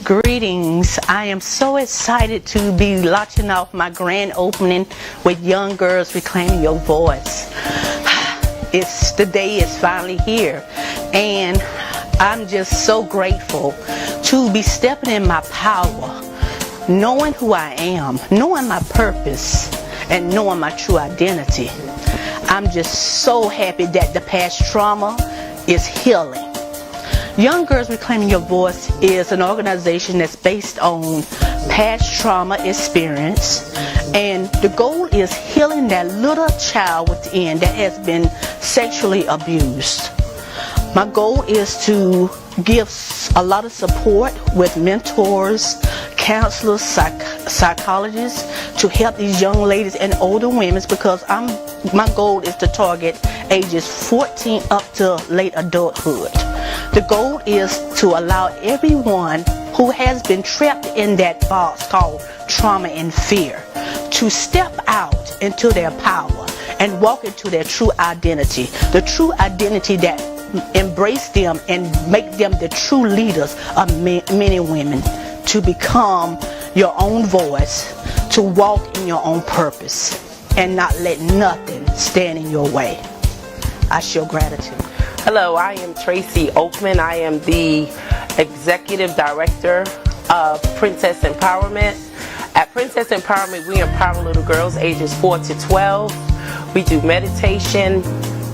Greetings. I am so excited to be launching off my grand opening with Young Girls Reclaiming Your Voice. The day is finally here, and I'm just so grateful to be stepping in my power, knowing who I am, knowing my purpose, and knowing my true identity. I'm just so happy that the past trauma is healing. Young Girls Reclaiming Your Voice is an organization that's based on past trauma experience, and the goal is healing that little child within that has been sexually abused. My goal is to give a lot of support with mentors, counselors, psychologists to help these young ladies and older women, because my goal is to target ages 14 up to late adulthood. The goal is to allow everyone who has been trapped in that box called trauma and fear to step out into their power and walk into their true identity, the true identity that embrace them and make them the true leaders of men and women, to become your own voice, to walk in your own purpose, and not let nothing stand in your way. I show gratitude. Hello, I am Tracy Oakman. I am the Executive Director of Princess Empowerment. At Princess Empowerment, we empower little girls ages 4 to 12. We do meditation,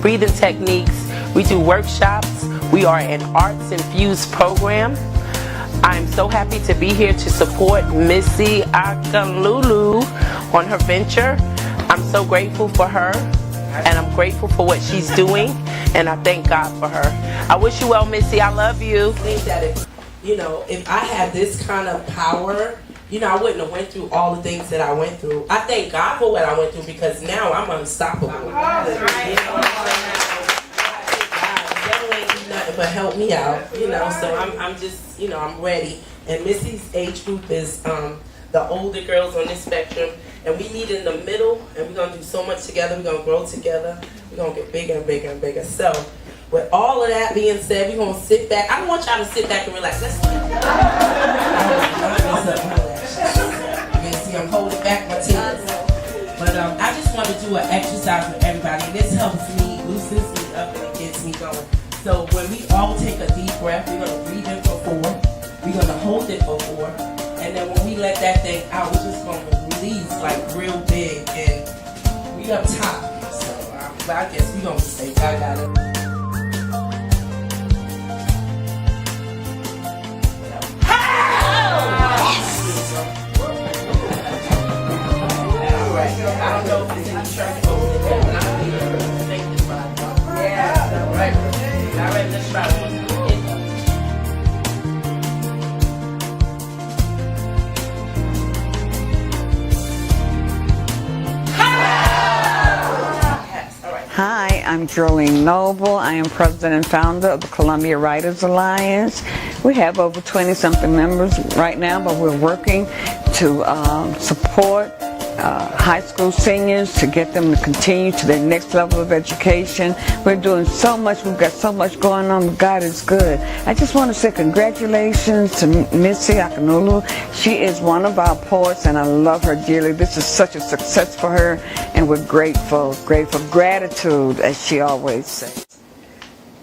breathing techniques. We do workshops. We are an arts-infused program. I'm so happy to be here to support Missy Akinlolu on her venture. I'm so grateful for her, and I'm grateful for what she's doing, and I thank God for her. I wish you well, Missy. I love you. I think that if I had this kind of power, I wouldn't have went through all the things that I went through. I thank God for what I went through, because now I'm unstoppable. But help me out, so I'm just, I'm ready. And Missy's age group is the older girls on this spectrum, and we meet in the middle, and we're going to do so much together. We're going to grow together. We're going to get bigger and bigger and bigger. So with all of that being said, we're going to sit back. I don't want y'all to sit back and relax. Let's Missy, I'm holding back my tears. But I just want to do an exercise with everybody, and this helps me, loosens me up, and it gets me going. So when we all take a deep breath, we're going to breathe in for 4. We're going to hold it for 4. And then when we let that thing out, we're just going to release like real big. And we up top. So I guess we're going to say, I got it. All right. I don't know if it's in the church over there, but I'm here to take this ride. Yeah. All right. All right, let's try it. Hi, I'm Jolene Noble. I am president and founder of the Columbia Writers Alliance. We have over 20-something members right now, but we're working to support high school seniors, to get them to continue to their next level of education. We're doing so much. We've got so much going on, but God is good. I just want to say congratulations to Missy Akinlolu. She is one of our poets, and I love her dearly. This is such a success for her, and we're grateful. Gratitude, as she always says.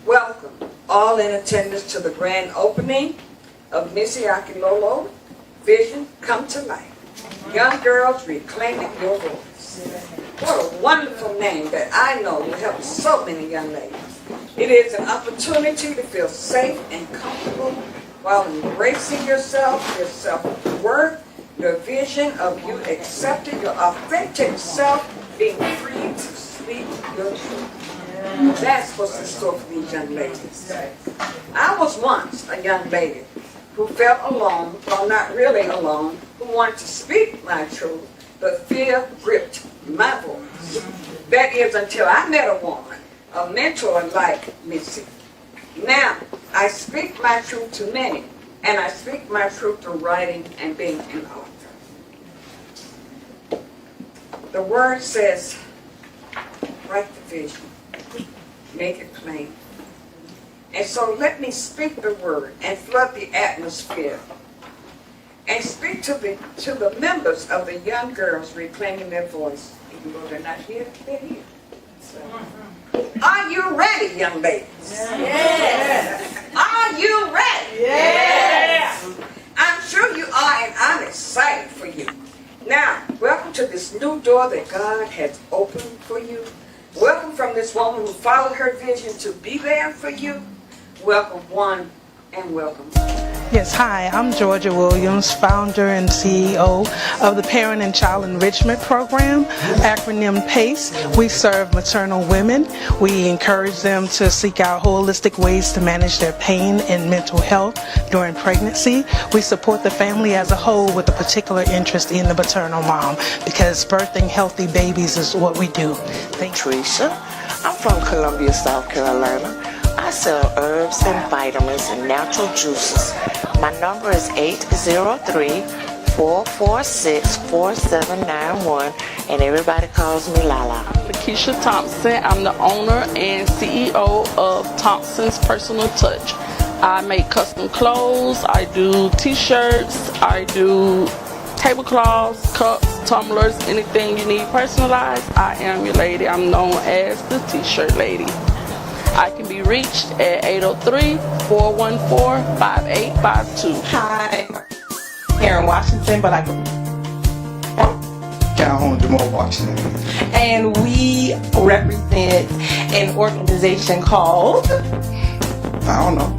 Welcome, all in attendance, to the grand opening of Missy Akinlolu Vision Come to Life. Young Girls Reclaiming Your Voice. What a wonderful name that I know will help so many young ladies. It is an opportunity to feel safe and comfortable while embracing yourself, your self-worth, your vision of you accepting your authentic self, being free to speak your truth. That's what's in store for these young ladies. I was once a young lady who felt alone, well, not really alone, who wanted to speak my truth, but fear gripped my voice. That is until I met a woman, a mentor like Missy. Now, I speak my truth to many, and I speak my truth through writing and being an author. The word says, write the vision, make it plain. And so let me speak the word and flood the atmosphere and speak to the members of the young girls reclaiming their voice. Even though they're not here, they're here. So, are you ready, young ladies? Yes. Are you ready? Yes. I'm sure you are, and I'm excited for you. Now, welcome to this new door that God has opened for you. Welcome from this woman who followed her vision to be there for you. Welcome one and welcome. Yes, hi, I'm Georgia Williams, founder and CEO of the Parent and Child Enrichment Program, acronym PACE. We serve maternal women. We encourage them to seek out holistic ways to manage their pain and mental health during pregnancy. We support the family as a whole with a particular interest in the maternal mom, because birthing healthy babies is what we do. Thank you. Teresa. I'm from Columbia, South Carolina. I sell herbs and vitamins and natural juices. My number is 803-446-4791, and everybody calls me Lala. Keisha Thompson. I'm the owner and CEO of Thompson's Personal Touch. I make custom clothes. I do t-shirts. I do tablecloths, cups, tumblers, anything you need personalized. I am your lady. I'm known as the t-shirt lady. I can be reached at 803-414-5852. Hi, here in Washington, but I Calhoun, Jamal, Washington. and we represent an organization called, I don't know.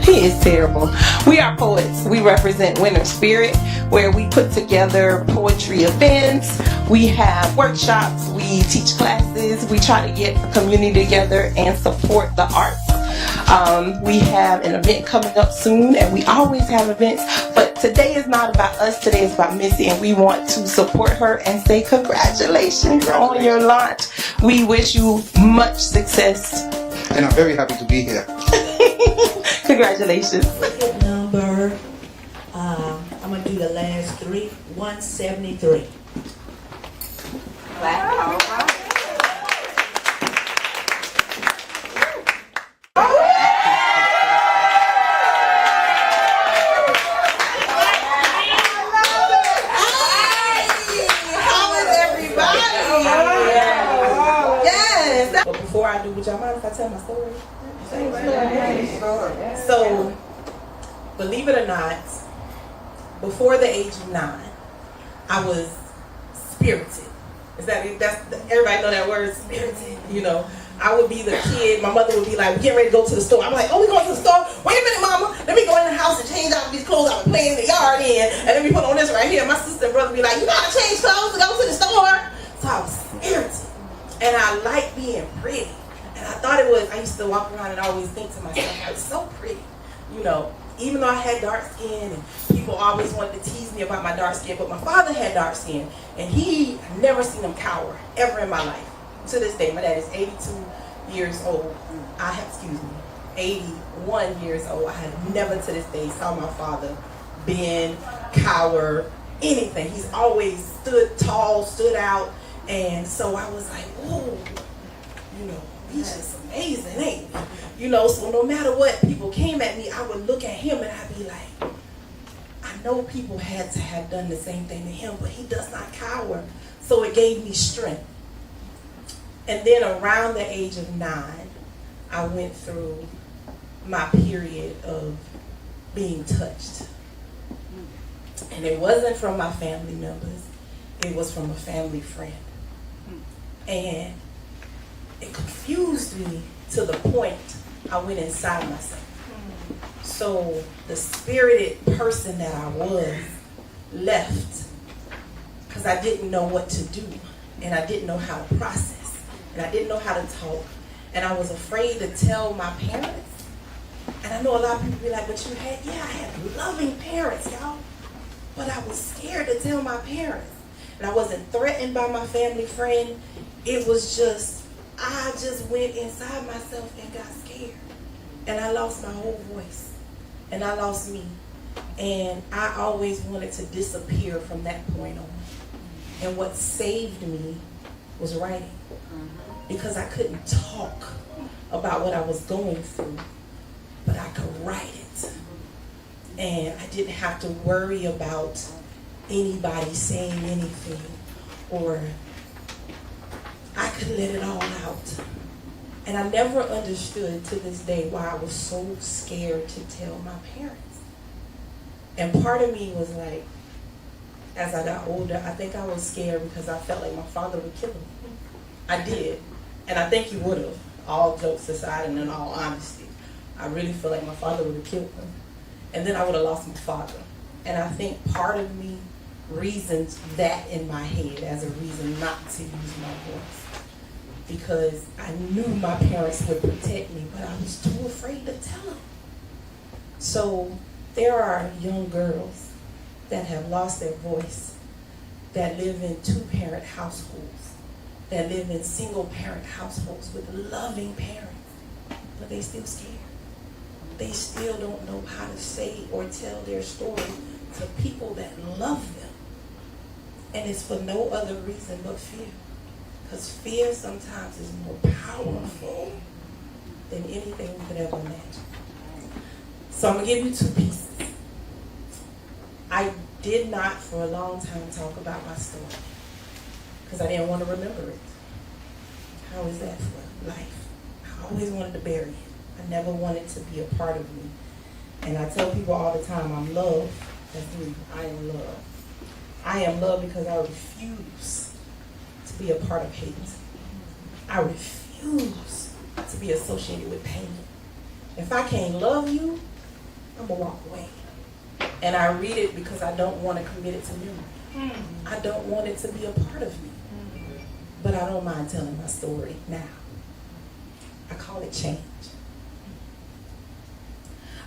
he is terrible. We are poets. We represent Winter Spirit, where we put together poetry events. We have workshops. We teach classes. We try to get the community together and support the arts. We have an event coming up soon, and we always have events. But today is not about us. Today is about Missy, and we want to support her and say congratulations on your launch. We wish you much success. And I'm very happy to be here. Congratulations. Number, I'm gonna do the last three, 173. Wow. But before I do, would y'all mind if I tell my story? So, believe it or not, before the age of 9, I was spirited. That's everybody know that word, spirited. You know, I would be the kid. My mother would be like, "We're getting ready to go to the store." I'm like, "Oh, we going to the store? Wait a minute, Mama. Let me go in the house and change out these clothes I was playing in the yard in, and let me put on this right here." My sister and brother would be like, "You gotta change clothes to go to the store." So I was spirited. And I like being pretty. And I thought it was, I used to walk around and always think to myself, I was so pretty. You know, even though I had dark skin and people always wanted to tease me about my dark skin, but my father had dark skin and he never seen him cower ever in my life. To this day, my dad is 82 years old. 81 years old. I have never to this day saw my father bend, cower, anything. He's always stood tall, stood out. And so I was like, "Ooh, you know, he's just amazing, ain't he?" You know, so no matter what people came at me, I would look at him and I'd be like, I know people had to have done the same thing to him, but he does not cower. So it gave me strength. And then around the age of 9, I went through my period of being touched. And it wasn't from my family members. It was from a family friend. And it confused me to the point I went inside myself. So the spirited person that I was left because I didn't know what to do, and I didn't know how to process, and I didn't know how to talk, and I was afraid to tell my parents. And I know a lot of people be like, "But you had," I had loving parents, y'all, but I was scared to tell my parents. And I wasn't threatened by my family friend. It was just, I just went inside myself and got scared. And I lost my whole voice. And I lost me. And I always wanted to disappear from that point on. And what saved me was writing. Because I couldn't talk about what I was going through, but I could write it. And I didn't have to worry about anybody saying anything, or I could let it all out. And I never understood to this day why I was so scared to tell my parents. And part of me was like, as I got older, I think I was scared because I felt like my father would kill me. I did. And I think he would have, all jokes aside and in all honesty. I really feel like my father would have killed him. And then I would have lost my father. And I think part of me reasoned that in my head as a reason not to use my voice. Because I knew my parents would protect me, but I was too afraid to tell them. So there are young girls that have lost their voice, that live in two-parent households, that live in single-parent households with loving parents, but they still scared. They still don't know how to say or tell their story to people that love them. And it's for no other reason but fear. Because fear sometimes is more powerful than anything we could ever imagine. So I'm going to give you two pieces. I did not for a long time talk about my story because I didn't want to remember it. How is that for life? I always wanted to bury it. I never wanted to be a part of me. And I tell people all the time, I'm love. That's me. I am love. I am love because I refuse to be a part of hate. I refuse to be associated with pain. If I can't love you, I'm going to walk away. And I read it because I don't want to commit it to memory. I don't want it to be a part of me. But I don't mind telling my story now. I call it change.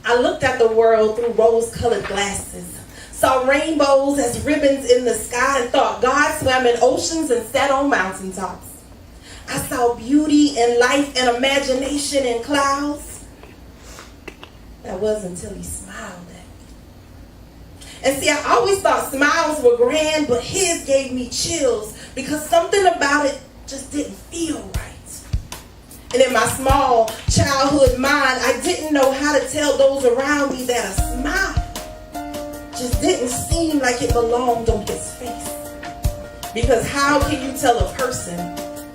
I looked at the world through rose-colored glasses, saw rainbows as ribbons in the sky, and thought God swam in oceans and sat on mountaintops. I saw beauty in life and imagination in clouds. That wasn't until he smiled at me. And see, I always thought smiles were grand, but his gave me chills because something about it just didn't feel right. And in my small childhood mind, I didn't know how to tell those around me that a smile just didn't seem like it belonged on his face. Because how can you tell a person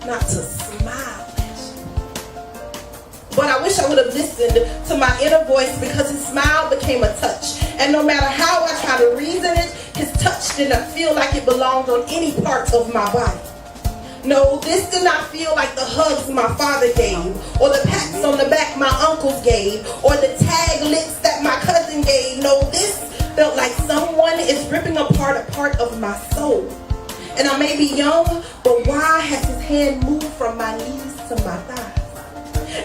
not to smile at you? But I wish I would have listened to my inner voice because his smile became a touch. And no matter how I tried to reason it, his touch did not feel like it belonged on any part of my body. No, this did not feel like the hugs my father gave, or the pats on the back my uncles gave, or the tag licks that my cousin gave. No, this felt like someone is ripping apart a part of my soul. And I may be young, but why has his hand moved from my knees to my thighs?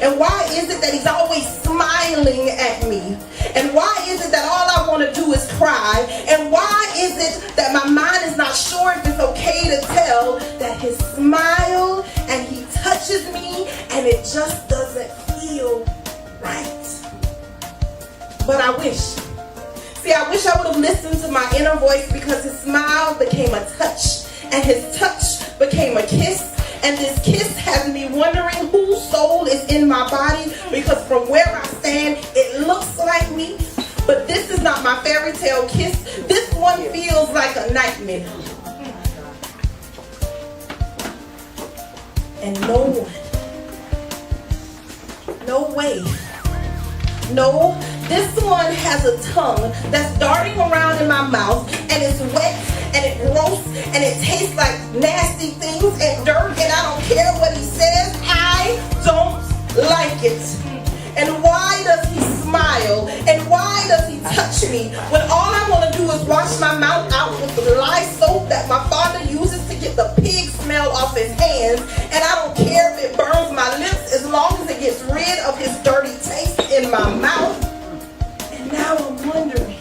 And why is it that he's always smiling at me? And why is it that all I want to do is cry? And why is it that my mind is not sure if it's okay to tell that his smile and he touches me and it just doesn't feel right? But I wish. See, I wish I would have listened to my inner voice because his smile became a touch and his touch became a kiss. And this kiss has me wondering whose soul is in my body, because from where I stand, it looks like me. But this is not my fairy tale kiss. This one feels like a nightmare. And no one, no way, no, this one has a tongue that's darting around in my mouth, and it's wet, and it gross, and it tastes like nasty things and dirt, and I don't care what he says, I don't like it. And why does he smile? And why does he touch me when all I want to do is wash my mouth out with the lye soap that my father uses to get the pig smell off his hands, and I don't care if it burns my lips as long as it gets rid of his dirty taste in my mouth. And now I'm wondering,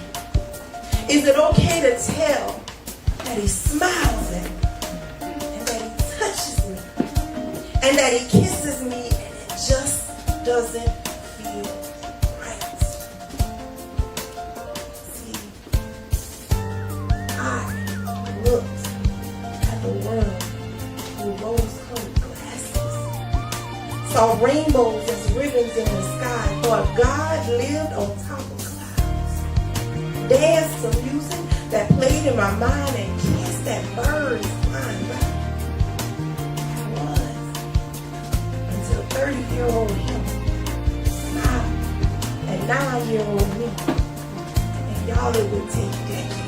is it okay to tell that he smiles at me, and that he touches me, and that he kisses me, and it just doesn't feel right? See, I looked at the world through rose-colored glasses, saw rainbows as ribbons in the sky, thought God lived on top of clouds. dance to music that played in my mind and kissed that bird flying by. Was until 30-year-old him smiled at 9-year-old me. And y'all, it would take decades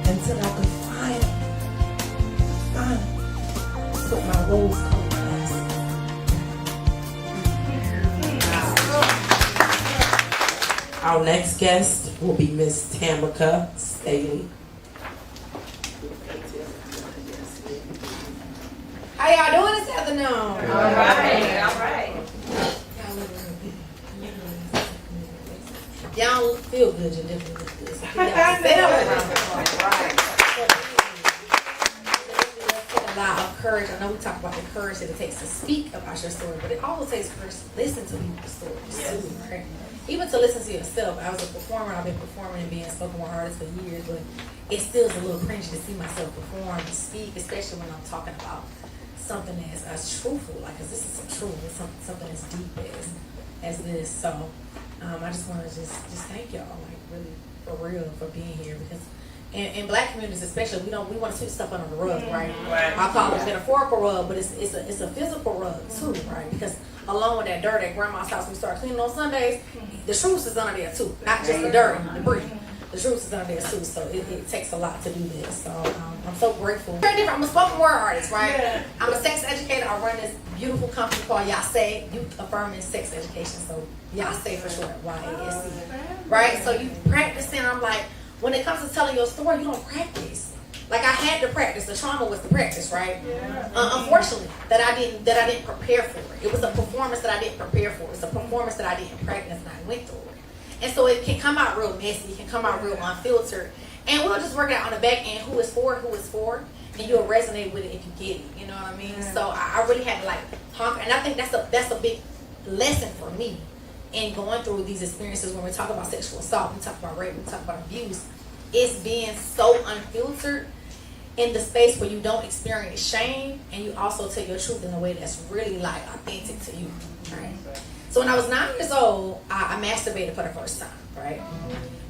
until I could finally put my rose-colored glasses. Our next guest will be Miss Tamika Staley. How y'all doing this afternoon? All right. Y'all don't feel good, you definitely look good. So y'all stay around. A lot of courage. I know we talk about the courage that it takes to speak about your story, but it also takes courage to listen to people's stories too, right? Even to listen to yourself. I was a performer. I've been performing and being a spoken word artist for years, but it still is a little cringy to see myself perform and speak, especially when I'm talking about something as truthful, like, cause this is some truth, it's something as deep as this. So I just want to just thank y'all, like, really for real, for being here, because in black communities especially, we want to sweep stuff under the rug, right? I call it a metaphorical rug, but it's a physical rug too, right? Because along with that dirt at grandma's house, we start cleaning on Sundays, the truth is under there too, not just the dirt and debris. The truth is under there too, so it takes a lot to do this. So I'm so grateful. Very different. I'm a spoken word artist, right? Yeah. I'm a sex educator. I run this beautiful company called YASE, Youth Affirming Sex Education. So YASE for short, YASE, right? So you practicing. I'm like, when it comes to telling your story, you don't practice. Like, I had to practice. The trauma was the practice, right? Yeah. Unfortunately, that I didn't prepare for it. It was a performance that I didn't prepare for. It's a performance that I didn't practice and I went through it. And so it can come out real messy. It can come out real unfiltered. And we'll just work it out on the back end, who is for, and you'll resonate with it if you get it. You know what I mean? Yeah. So I really had to, like, conquer. And I think that's a big lesson for me in going through these experiences. When we talk about sexual assault, we talk about rape, we talk about abuse. It's being so unfiltered in the space where you don't experience shame, and you also tell your truth in a way that's really, like, authentic to you, right? So when I was 9 years old, I masturbated for the first time, right?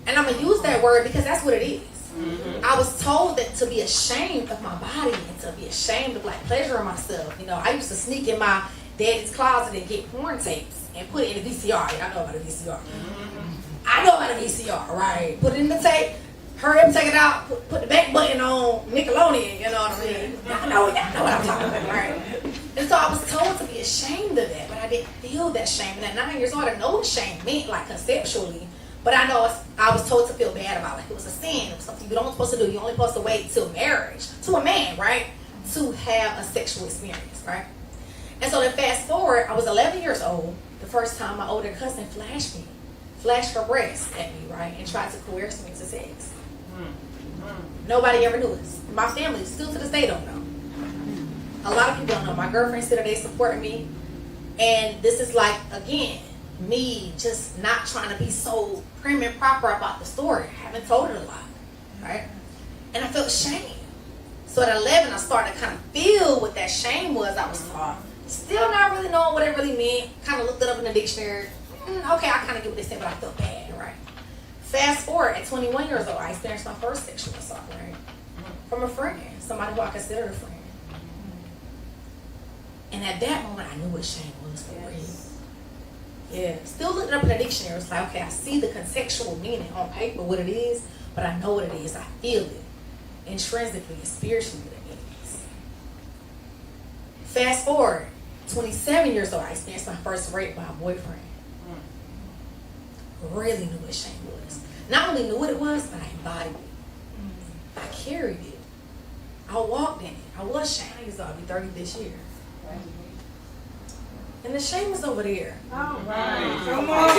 And I'm going to use that word because that's what it is. Mm-hmm. I was told that to be ashamed of my body and to be ashamed of, like, pleasuring myself. You know, I used to sneak in my daddy's closet and get porn tapes and put it in a VCR. I know about a VCR. Mm-hmm. I know about a VCR, right? Put it in the tape, hurry up, take it out, put the back button on Nickelodeon, you know what I mean? Y'all know what I'm talking about, right? And so I was told to be ashamed of that, but I didn't feel that shame. And at 9 years old, I didn't know what shame meant, like, conceptually. But I know I was told to feel bad about it. Like, it was a sin. It was something you don't supposed to do. You're only supposed to wait till marriage, to a man, right, to have a sexual experience, right? And so then fast forward, I was 11 years old. The first time my older cousin flashed her breast at me, right, and tried to coerce me to sex. Nobody ever knew this. My family, still to this day, don't know. A lot of people don't know. My girlfriends said that they supported me. And this is like, again, me just not trying to be so prim and proper about the story. I haven't told it a lot, right? And I felt shame. So at 11, I started to kind of feel what that shame was I was taught. Still not really knowing what it really meant. Kind of looked it up in the dictionary. Okay, I kind of get what they said, but I felt bad, right? Fast forward, at 21 years old, I experienced my first sexual assault, right? From a friend, somebody who I considered a friend. And at that moment, I knew what shame was for real. Yeah, still looking up in the dictionary. It's like, okay, I see the contextual meaning on paper, what it is, but I know what it is. I feel it intrinsically and spiritually what it means. Fast forward, 27 years old, I experienced my first rape by a boyfriend. Really knew what shame was. Not only knew what it was, but I embodied it. I carried it. I walked in it. I was shamed. I'll be 30 this year. And the shame is over there. All right. Come on.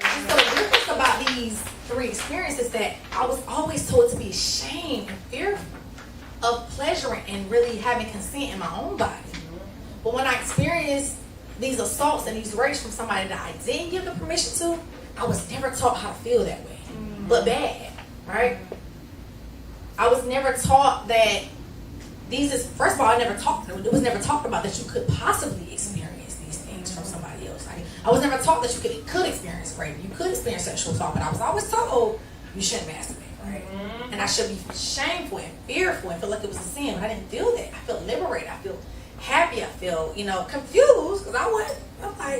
And so the difference about these three experiences that I was always told to be ashamed and fearful of pleasuring and really having consent in my own body. But when I experienced these assaults and these rapes from somebody that I didn't give the permission to, I was never taught how to feel that way. But bad, right? I was never taught that these is, first of all, it was never talked about that you could possibly experience these things from somebody else. I was never taught that you could experience rape. You could experience sexual assault, but I was always told you shouldn't masturbate, right? And I should be shameful and fearful and feel like it was a sin, but I didn't feel that. I felt liberated. I feel happy. I feel, confused, because I'm like,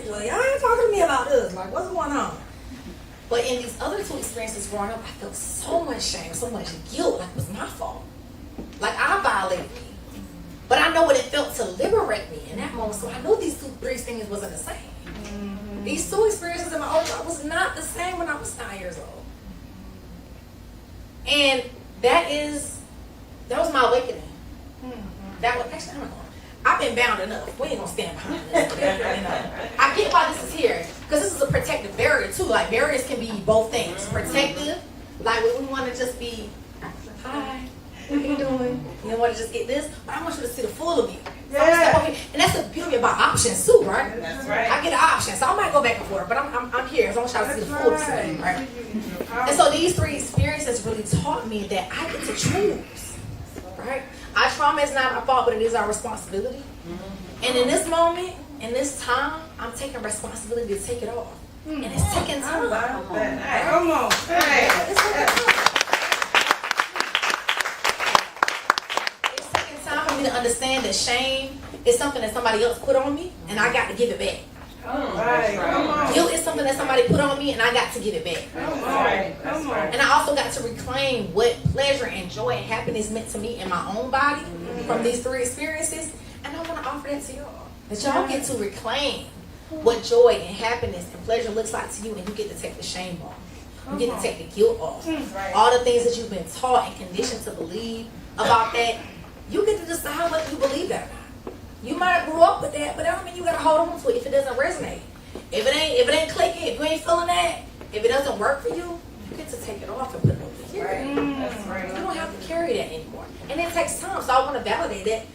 well, y'all ain't talking to me about this. Like, what's going on? But in these other two experiences growing up, I felt so much shame, so much guilt, like it was my fault. Like I violated me. But I know what it felt to liberate me in that moment. So I know these three things wasn't the same. These two experiences in my old life was not the same when I was 9 years old. And that was my awakening. That was, actually, I'm not going. I've been bound enough. We ain't gonna stand behind this. I get why this is here. Because this is a protective barrier too. Like barriers can be both things. Protective, like when we want to just be, hi, what you doing? You don't want to just get this, but I want you to see the full of you. So and that's the beauty about options too, right? That's right. I get an option, so I might go back and forth, but I'm here, so I'm trying to see the full of me, right? And so these three experiences really taught me that I get to choose, right? Our trauma is not our fault, but it is our responsibility. And in this moment, in this time, I'm taking responsibility to take it off. And it's taking time. Come on. It's taking time for me to understand that shame is something that somebody else put on me, and I got to give it back. Guilt is something that somebody put on me, and I got to give it back. And I also got to reclaim what pleasure and joy and happiness meant to me in my own body from these three experiences. And I want to offer that to y'all. That y'all get to reclaim what joy and happiness and pleasure looks like to you, and you get to take the shame off. You get to take the guilt off. All the things that you've been taught and conditioned to believe about that, you get to decide whether you believe that or not. You might have grew up with that, but that don't mean you gotta hold on to it if it doesn't resonate. If it ain't clicking, if you ain't feeling that, if it doesn't work for you, you get to take it off and put it over here. You don't have to carry that anymore. And it takes time. So I want to validate that.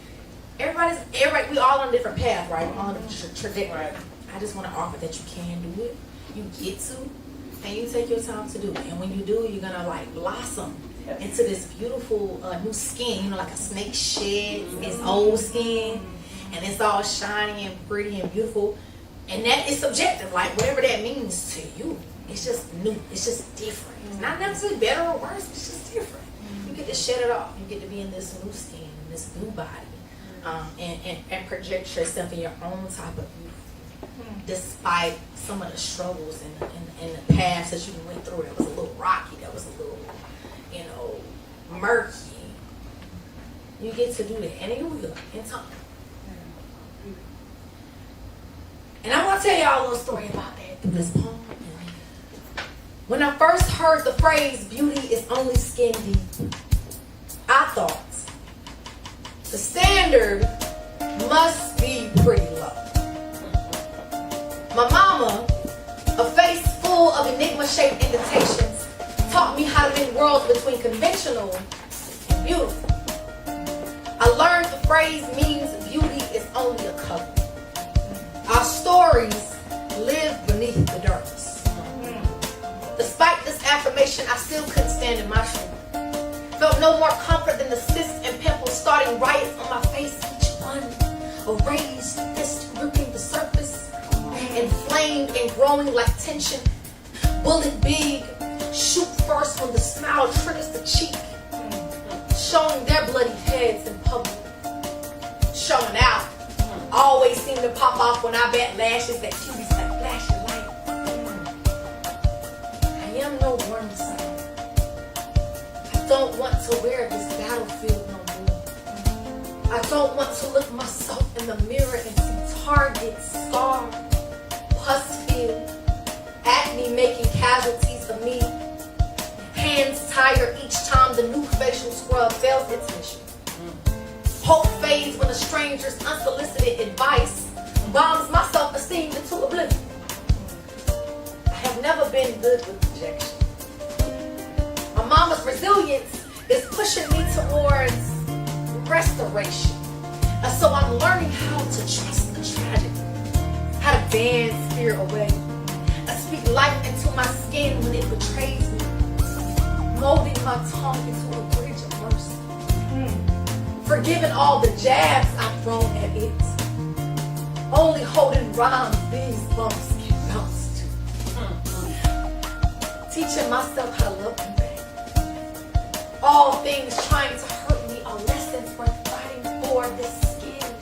Everybody, we all on a different path, right? We're on a trajectory. I just want to offer that you can do it. You get to, and you take your time to do it. And when you do, you're gonna like blossom into this beautiful new skin. Like a snake sheds its old skin. And it's all shiny and pretty and beautiful. And that is subjective, like whatever that means to you. It's just new. It's just different. It's not necessarily better or worse. It's just different. You get to shed it off. You get to be in this new skin, in this new body, and project yourself in your own type of beauty. Despite some of the struggles and the past that you went through, that was a little rocky, that was a little, murky. You get to do that, and you will in time. And I want to tell y'all a little story about that through this poem. When I first heard the phrase, beauty is only skin deep, I thought, the standard must be pretty low. My mama, a face full of enigma-shaped invitations, taught me how to bend worlds between conventional and beautiful. I learned the phrase means beauty is only a cover. Our stories live beneath the dirt. Despite this affirmation, I still couldn't stand in my truth. Felt no more comfort than the cysts and pimples starting riots on my face, each one a raised fist gripping the surface, inflamed and growing like tension. Bullet big, shoot first when the smile triggers the cheek, showing their bloody heads in public, showing out. Always seem to pop off when I bat lashes that cuties like flashing light. I am no warm sun. I don't want to wear this battlefield no more. I don't want to look myself in the mirror and see targets, scar, pus filled, acne making casualties of me. Hands tired each time the new facial scrub fails its mission. Hope fades when a stranger's unsolicited advice bombs my self-esteem into oblivion. I have never been good with rejection. My mama's resilience is pushing me towards restoration. And so I'm learning how to trust the tragic, how to band fear away. I speak life into my skin when it betrays me, molding my tongue into a bridge of mercy. forgiving all the jabs I've thrown at it. Only holding rhymes these bumps can bounce to. Teaching myself how to love them back. All things trying to hurt me are lessons worth fighting for. This skin,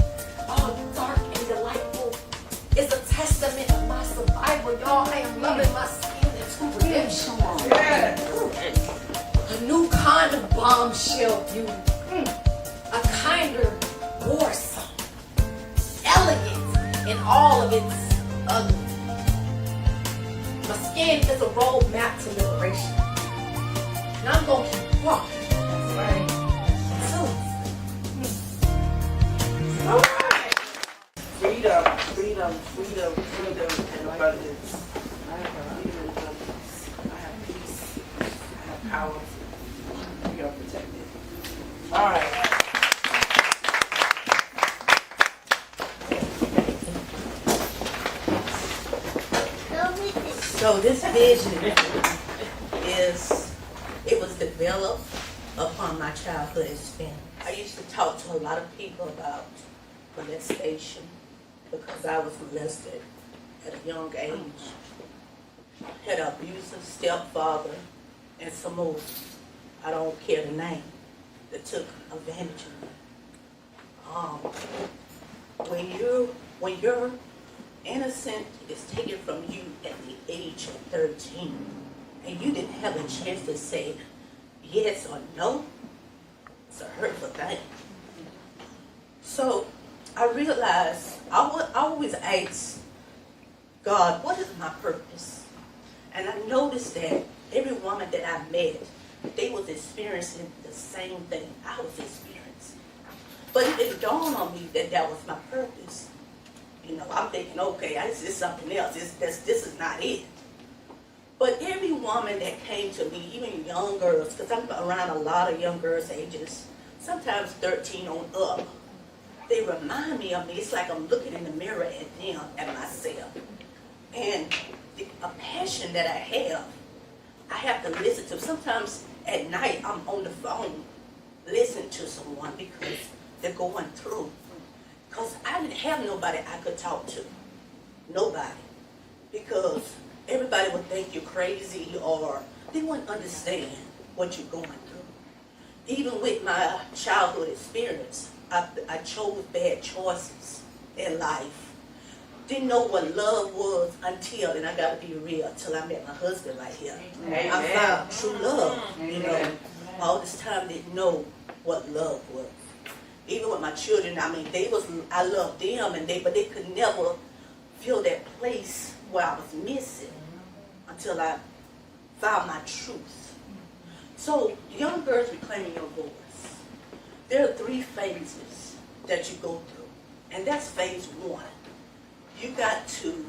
all dark and delightful, is a testament of my survival. Y'all, I am loving my skin into redemption. A new kind of bombshell beauty. A kinder war song. Elegant in all of its ugly. My skin is a roadmap to liberation. And I'm going to keep walking. That's right. All right. Freedom, freedom, freedom, freedom, and abundance. I have freedom and abundance. I have peace. I have power. We are protected. All right. So this vision it was developed upon my childhood experience. I used to talk to a lot of people about molestation because I was molested at a young age. Had an abusive stepfather and some more, I don't care the name, that took advantage of me. When your innocence is taken from you at the age of 13, and you didn't have a chance to say yes or no, it's a hurtful thing. So I realized I always ask God, what is my purpose? And I noticed that every woman that I met, they was experiencing the same thing I was experiencing. But it didn't dawn on me that that was my purpose. You know, I'm thinking, okay, this is something else. This is not it. But every woman that came to me, even young girls, because I'm around a lot of young girls' ages, sometimes 13 on up, they remind me of me. It's like I'm looking in the mirror at them, at myself. And a passion that I have to listen to. Sometimes at night, I'm on the phone listening to someone because they're going through. Because I didn't have nobody I could talk to. Nobody. Because everybody would think you're crazy or they wouldn't understand what you're going through. Even with my childhood experience, I chose bad choices in life. Didn't know what love was until, and I gotta be real, until I met my husband right here. Amen. I found true love. Amen. You know, all this time didn't know what love was. Even with my children, I mean, I loved them, but they could never feel that place where I was missing until I found my truth. So, young girls reclaiming your voice. There are 3 phases that you go through, and that's phase 1. You got to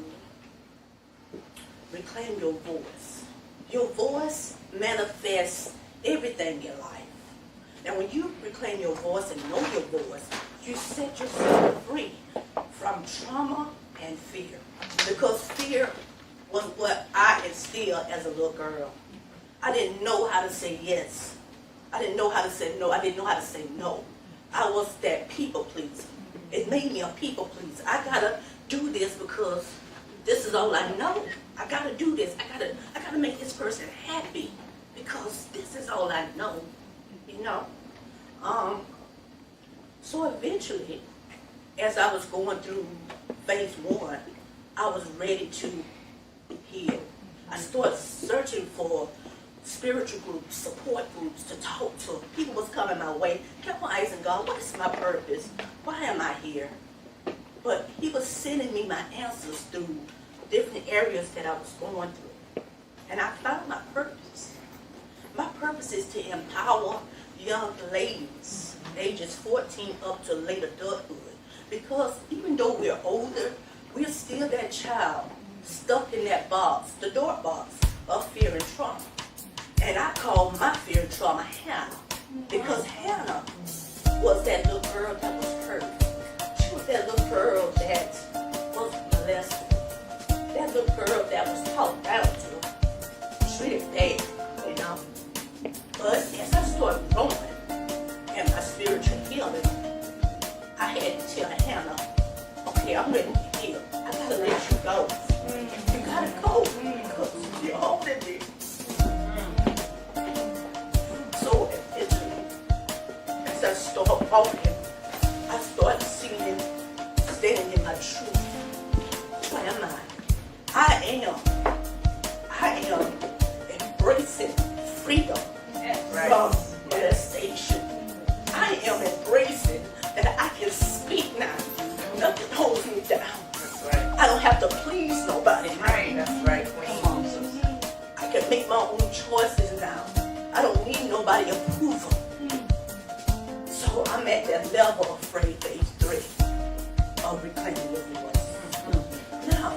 reclaim your voice. Your voice manifests everything in life. Now, when you reclaim your voice and know your voice, you set yourself free from trauma and fear. Because fear was what I instilled as a little girl. I didn't know how to say yes. I didn't know how to say no. I didn't know how to say no. I was that people pleaser. It made me a people pleaser. I gotta do this because this is all I know. I gotta do this. I gotta make this person happy because this is all I know. You know? So eventually, as I was going through phase 1, I was ready to heal. I started searching for spiritual groups, support groups to talk to. People was coming my way. Kept on asking God, what is my purpose? Why am I here? But he was sending me my answers through different areas that I was going through. And I found my purpose. My purpose is to empower young ladies, ages 14 up to late adulthood. Because even though we're older, we're still that child stuck in that box, the dark box of fear and trauma. And I call my fear and trauma Hannah. Because Hannah was that little girl that was hurt. She was that little girl that was molested. That little girl that was talked down to, treated bad, you know. But as I started growing and my spiritual healing, the truth. Who am I? I am embracing freedom from molestation. I am embracing that I can speak now. Nothing holds me down. That's right. I don't have to please nobody. Right. That's right, Queen. I can make my own choices now. I don't need nobody's approval. So I'm at that level of faith, phase 3 of reclaiming your voice. Now,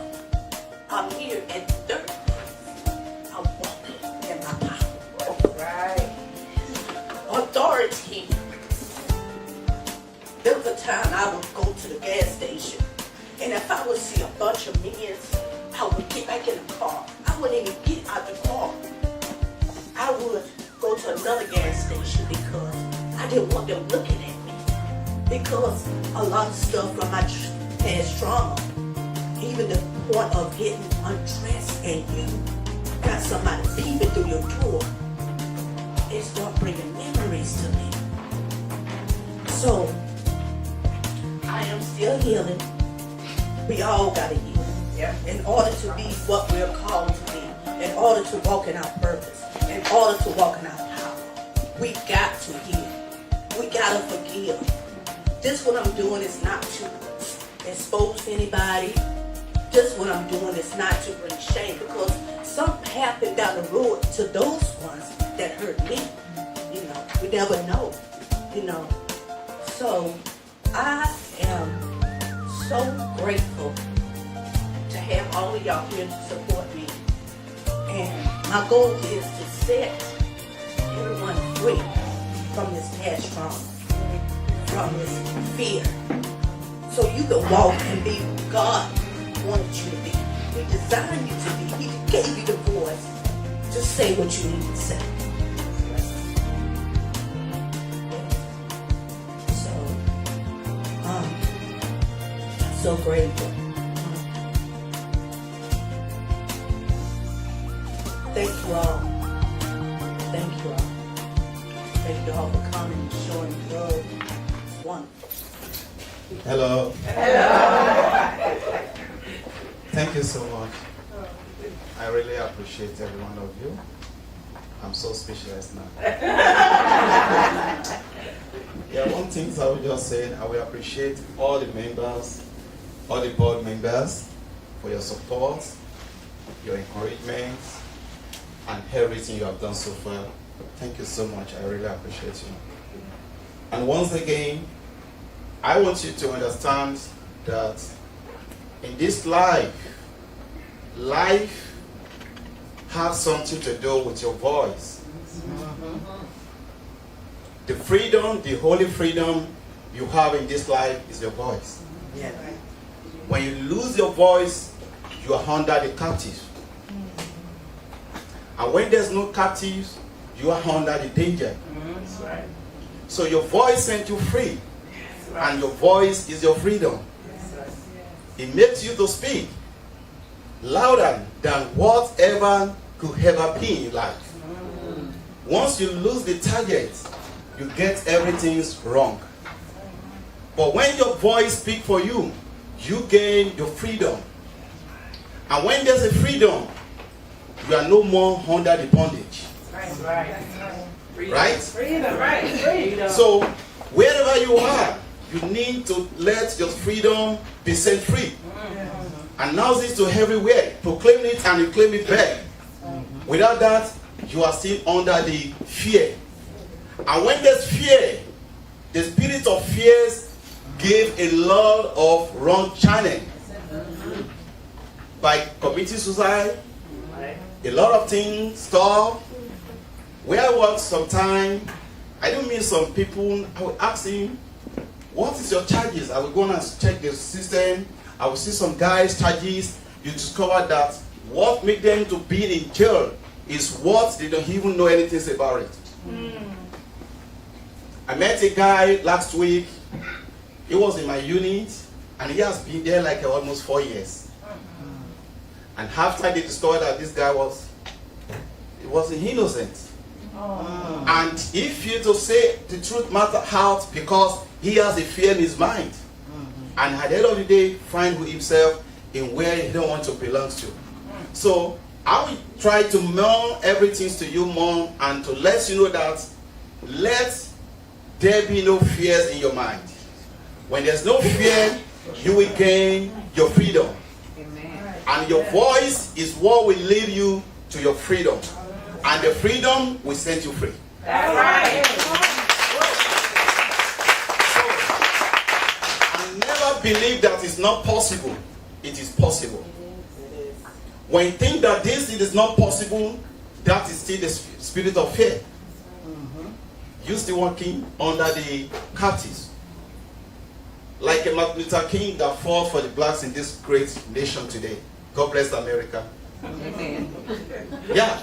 I'm here at the third place. I'm walking in my power. Right. Authority. There was a time I would go to the gas station, and if I would see a bunch of men, I would get back in the car. I wouldn't even get out the car. I would go to another gas station because I didn't want them looking at me. Because a lot of stuff from my past trauma, even the point of getting undressed and you got somebody peeping through your door, it started bringing memories to me. So, I am still healing. We all got to heal. Yeah. In order to be what we're called to be, in order to walk in our purpose, in order to walk in our power, we got to heal. We got to forgive. This what I'm doing is not to expose anybody. This what I'm doing is not to bring shame, because something happened down the road to those ones that hurt me. You know, we never know. You know, so I am so grateful to have all of y'all here to support me. And my goal is to set everyone free from this past trauma, from this fear, so you can walk and be who God wanted you to be. He designed you to be. He gave you the voice to say what you need to say. So, I'm so grateful. Thank you all. Thank you all. Thank you all for coming and showing love. It's wonderful. Hello. Thank you so much. I really appreciate every one of you. I'm so speechless now. Yeah, one thing I will just say, I will appreciate all the members, all the board members for your support, your encouragement, and everything you have done so far. Thank you so much. I really appreciate you. And once again, I want you to understand that in this life has something to do with your voice. The freedom, the holy freedom you have in this life is your voice. Yeah. When you lose your voice, you are under the captive. And when there's no captives, you are under the danger. That's right. So your voice sent you free. And your voice is your freedom. It makes you to speak louder than whatever could ever be in your life. Once you lose the target, you get everything wrong. But when your voice speaks for you, you gain your freedom. And when there's a freedom, you are no more under the bondage. Right. Right? Freedom. Right. Freedom. So wherever you are, you need to let your freedom be set free. Announce it to everywhere. Proclaim it and you claim it back. Without that, you are still under the fear. And when there's fear, the spirit of fears gave a lot of wrong channel. By committing suicide, a lot of things stop. Where I work sometime, I don't mean some people, I will ask him, what is your charges? I will go and check the system. I will see some guys' charges. You discover that what made them to be in jail is what they don't even know anything about it. I met a guy last week. He was in my unit, and he has been there like almost 4 years. And after they discovered that this guy was innocent. And if you to say the truth matter out because he has a fear in his mind. and at the end of the day find himself in where he don't want to belong to. So I will try to mount everything to you, Mom, and to let you know that let there be no fears in your mind. When there's no fear, you will gain your freedom. And your voice is what will lead you to your freedom. And the freedom will set you free. That's right. So, never believe that it's not possible. It is possible. When you think that this it is not possible, that is still the spirit of fear. You still working under the captives. Like a Martin Luther King that fought for the blacks in this great nation today. God bless America. Amen. Yeah.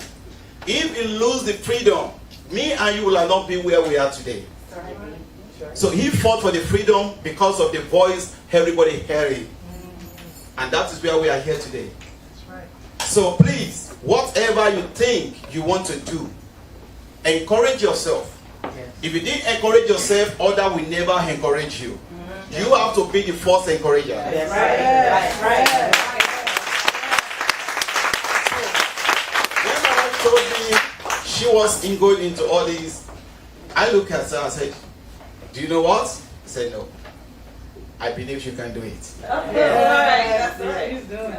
If you lose the freedom, me and you will not be where we are today. So he fought for the freedom because of the voice everybody hearing. And that is where we are here today. So please, whatever you think you want to do, encourage yourself. If you didn't encourage yourself, others will never encourage you. You have to be the first encourager. That's right. When my wife told me she was going into all these, I looked at her and said, do you know what? I said, no. I believe you can do it.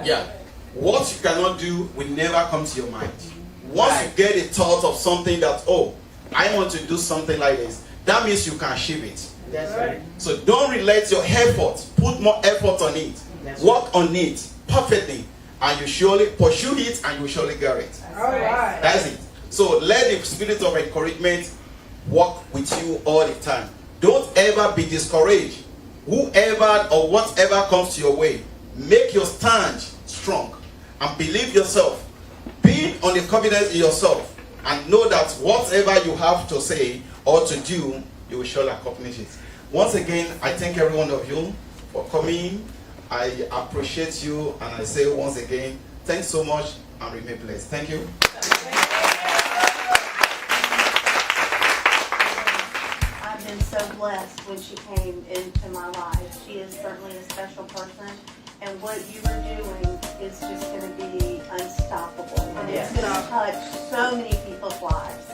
Yeah. What you cannot do will never come to your mind. Once you get a thought of something that, oh, I want to do something like this, that means you can achieve it. That's right. So don't relate your effort. Put more effort on it. Work on it perfectly. And you surely pursue it and you surely get it. All right. That's it. So let the spirit of encouragement work with you all the time. Don't ever be discouraged. Whoever or whatever comes to your way, make your stand strong and believe yourself. Be on the confidence in yourself and know that whatever you have to say or to do, you will surely accomplish it. Once again, I thank every one of you for coming. I appreciate you, and I say once again, thanks so much and remain blessed. Thank you. I've been so blessed when she came into my life. She is certainly a special person, and what you are doing is just going to be unstoppable. And it's going to touch so many people's lives.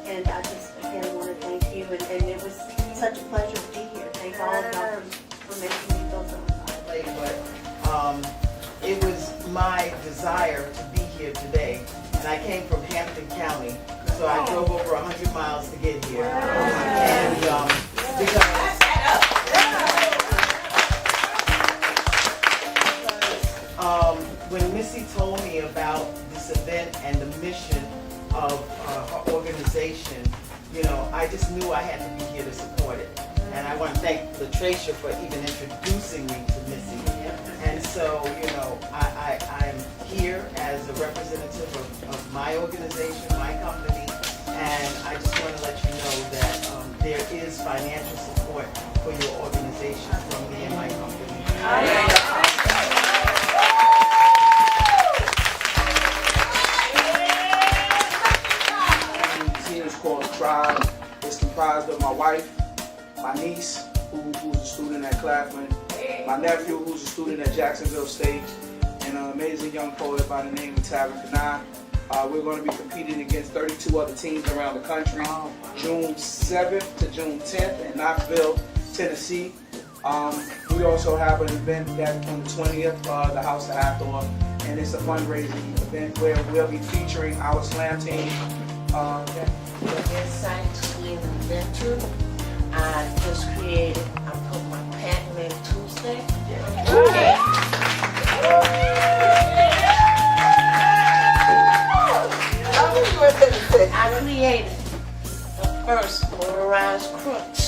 And I just, again, want to thank you. And it was such a pleasure to be here. Thank all of y'all for making me feel so excited. But it was my desire to be here today. And I came from Hampton County. So I drove over 100 miles to get here. And when Missy told me about this event and the mission of her organization, you know, I just knew I had to be here to support it. And I want to thank Latricia for even introducing me to Missy. And so, you know, I am here as a representative of my organization, my company, and I just want to let you know that there is financial support for your organization from me and my company. It's called Tribe. It's comprised of my wife, my niece, who's a student at Claflin, my nephew, who's a student at Jacksonville State, and an amazing young poet by the name of Tavern Kanai. We're going to be competing against 32 other teams around the country, June 7th to June 10th in Knoxville, Tennessee. We also have an event that on the 20th, the House of Hathor, and it's a fundraising event where we'll be featuring our slam team. The insight to being an inventor, I just created, I put my patent in Tuesday. I created the first motorized crutch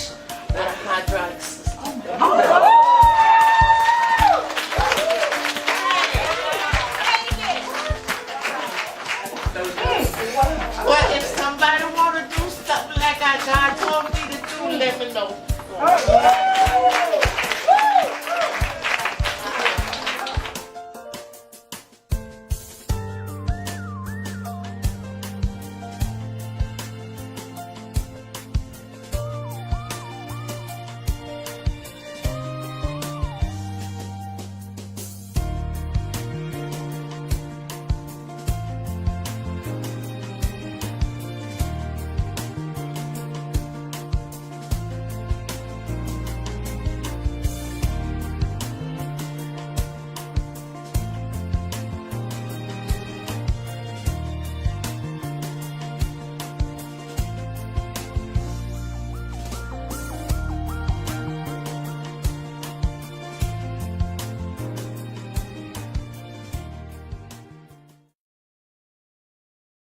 with a hydraulic system. Well, if somebody want to do something like God told me to do, let me know.